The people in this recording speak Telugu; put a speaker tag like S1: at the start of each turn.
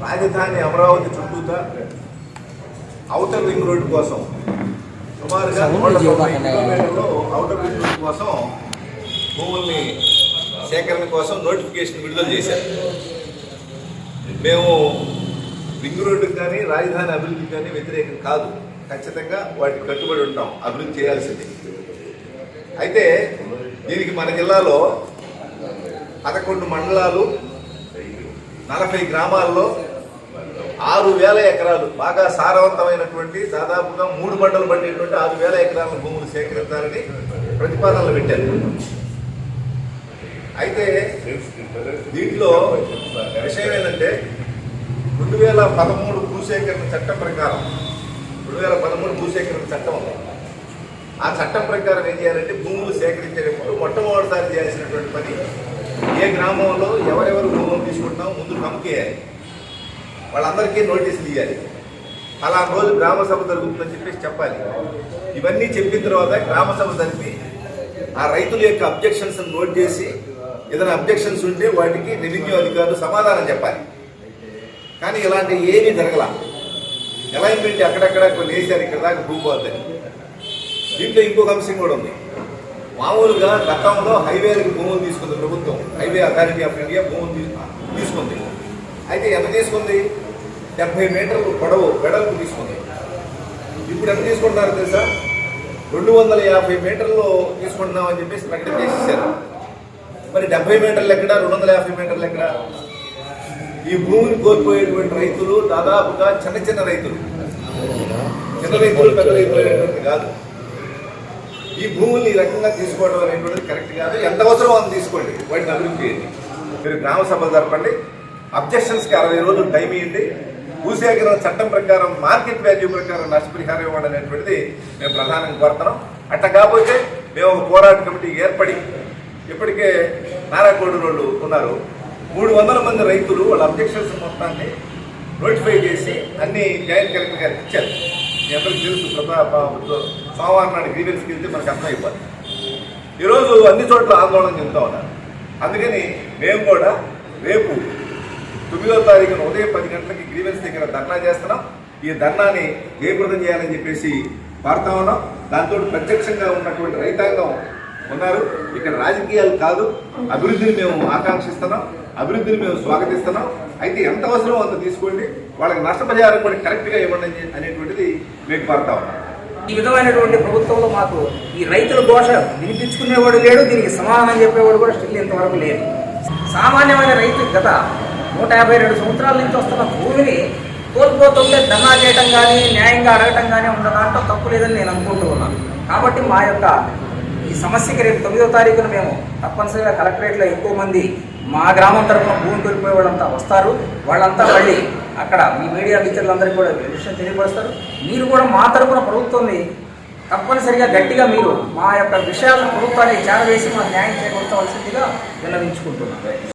S1: రాజధాని అమరావతి చుట్టూతా ఔటర్ రింగ్ రోడ్డు కోసం సుమారుగా 190 కిలోమీటర్లు ఔటర్ రింగ్ రోడ్డు కోసం భూముల్ని సేకరణ కోసం నోటిఫికేషన్ విడుదల చేశారు. మేము రింగ్ రోడ్డుకి కానీ రాజధాని అభివృద్ధికి కానీ వ్యతిరేకం కాదు, ఖచ్చితంగా వాటికి కట్టుబడి ఉంటాం, అభివృద్ధి చేయాల్సింది. అయితే దీనికి మన జిల్లాలో 11 మండలాలు 40 గ్రామాల్లో 6,000 ఎకరాలు బాగా సారవంతమైనటువంటి దాదాపుగా 3 మండలు పట్టేటువంటి 6,000 ఎకరాల భూములు సేకరించాలని ప్రతిపాదనలు పెట్టారు. అయితే దీంట్లో విషయం ఏంటంటే 2013 భూసేకరణ చట్టం ప్రకారం 2013 భూసేకరణ చట్టం ఉంది. ఆ చట్టం ప్రకారం ఏం చేయాలంటే భూములు సేకరించేటప్పుడు మొట్టమొదటిసారి చేయాల్సినటువంటి పని ఏ గ్రామంలో ఎవరెవరు భూములు తీసుకుంటున్నామో ముందు కమ్ముకేయాలి, వాళ్ళందరికీ నోటీసులు ఇవ్వాలి, అలా రోజు గ్రామ సభ జరుగుతుందని చెప్పేసి చెప్పాలి. ఇవన్నీ చెప్పిన తర్వాత గ్రామ సభ జరిపి ఆ రైతుల యొక్క అబ్జెక్షన్స్ నోట్ చేసి ఏదైనా అబ్జెక్షన్స్ ఉంటే వాటికి రెవెన్యూ అధికారులు సమాధానం చెప్పాలి. కానీ ఇలాంటి ఏమీ జరగల. అలైన్మెంట్ అక్కడక్కడ కొన్ని వేశారు, ఇక్కడ దాకా భూపోద్దని. దీంట్లో ఇంకొక అంశం కూడా ఉంది. మామూలుగా గతంలో హైవేలకు భూములు తీసుకుంది ప్రభుత్వం, హైవే అథారిటీ ఆఫ్ ఇండియా భూములు తీసుకుంది. అయితే ఎంత తీసుకుంది? 70 మీటర్లు పొడవు వెడల్పు తీసుకుంది. ఇప్పుడు ఎంత తీసుకుంటున్నారు తెలుసా? 250 మీటర్లు తీసుకుంటున్నామని చెప్పేసి ప్రకటన చేసేసారు. మరి 70 మీటర్లు ఎక్కడ, 250 మీటర్లు ఎక్కడ? ఈ భూమిని కోల్పోయేటువంటి రైతులు దాదాపుగా చిన్న రైతులు, చిన్న రైతులు పెద్ద రైతులు అనేటువంటి కాదు. ఈ భూముల్ని ఈ రకంగా తీసుకోవడం అనేటువంటిది కరెక్ట్ కాదు. ఎంత అవసరం అంత తీసుకోండి, వాటిని అభివృద్ధి చేయండి. మీరు గ్రామ సభలు జరపండి, అబ్జెక్షన్స్కి 60 రోజులు టైం ఇవ్వండి. భూసేకరణ చట్టం ప్రకారం మార్కెట్ వాల్యూ ప్రకారం నష్టపరిహారం ఇవ్వండి అనేటువంటిది మేము ప్రధానంగా కోరుతున్నాం. అట్లా కాకపోతే మేము ఒక పోరాట కమిటీ ఏర్పడి ఇప్పటికే నారాకోడు రోడ్లు ఉన్నారు, 300 మంది రైతులు వాళ్ళ అబ్జెక్షన్స్ మొత్తాన్ని నోటిఫై చేసి అన్ని జాయింట్ కలెక్టర్ గారికి ఇచ్చారు. మీ అందరికీ తెలుసు, సోమవారం నాడు గ్రీవెన్స్కి వెళ్తే మనకు అర్థమైపోతుంది. ఈరోజు అన్ని చోట్ల ఆందోళన చెందుతూ ఉన్నారు. అందుకని మేము కూడా రేపు 9వ తారీఖున ఉదయం 10 గంటలకి గ్రీవెన్స్ దగ్గర ధర్నా చేస్తున్నాం. ఈ ధర్నాని జయప్రదం చేయాలని చెప్పేసి కోరుతా ఉన్నాం. దాంతో ప్రత్యక్షంగా ఉన్నటువంటి రైతాంగం ఉన్నారు. ఇక్కడ రాజకీయాలు కాదు, అభివృద్ధిని మేము ఆకాంక్షిస్తున్నాం, అభివృద్ధిని మేము స్వాగతిస్తున్నాం. అయితే ఎంత అవసరం అంత తీసుకోండి, వాళ్ళకి నష్టపరిహారం కూడా కరెక్ట్గా ఇవ్వండి అనేటువంటిది మేము కోరుతా ఉన్నాం.
S2: ఈ విధమైనటువంటి ప్రభుత్వంలో మాకు ఈ రైతుల ఘోష వినిపించుకునేవాడు లేడు, దీనికి సమాధానం చెప్పేవాడు కూడా స్టిల్ ఇంతవరకు లేదు. సామాన్యమైన రైతు గత 152 సంవత్సరాల నుంచి వస్తున్న భూమిని కోల్పోతుంటే ధర్నా చేయటం కానీ న్యాయంగా అడగటం కానీ ఉన్న దాంట్లో తప్పు లేదని నేను అనుకుంటూ ఉన్నాను. కాబట్టి మా యొక్క ఈ సమస్యకి రేపు 9వ తారీఖున మేము తప్పనిసరిగా కలెక్టరేట్లో ఎక్కువ మంది మా గ్రామం తరఫున భూమి కోల్పోయే వాళ్ళంతా వస్తారు. వాళ్ళంతా మళ్ళీ అక్కడ మీ మీడియా మిత్రులందరికీ కూడా విషయం తెలియపరుస్తారు. మీరు కూడా మా తరఫున ప్రభుత్వాన్ని తప్పనిసరిగా గట్టిగా మీరు మా యొక్క విషయాలను ప్రభుత్వానికి చేరవేసి మాకు న్యాయం చేకూర్చవలసిందిగా విన్నవించుకుంటున్నాను.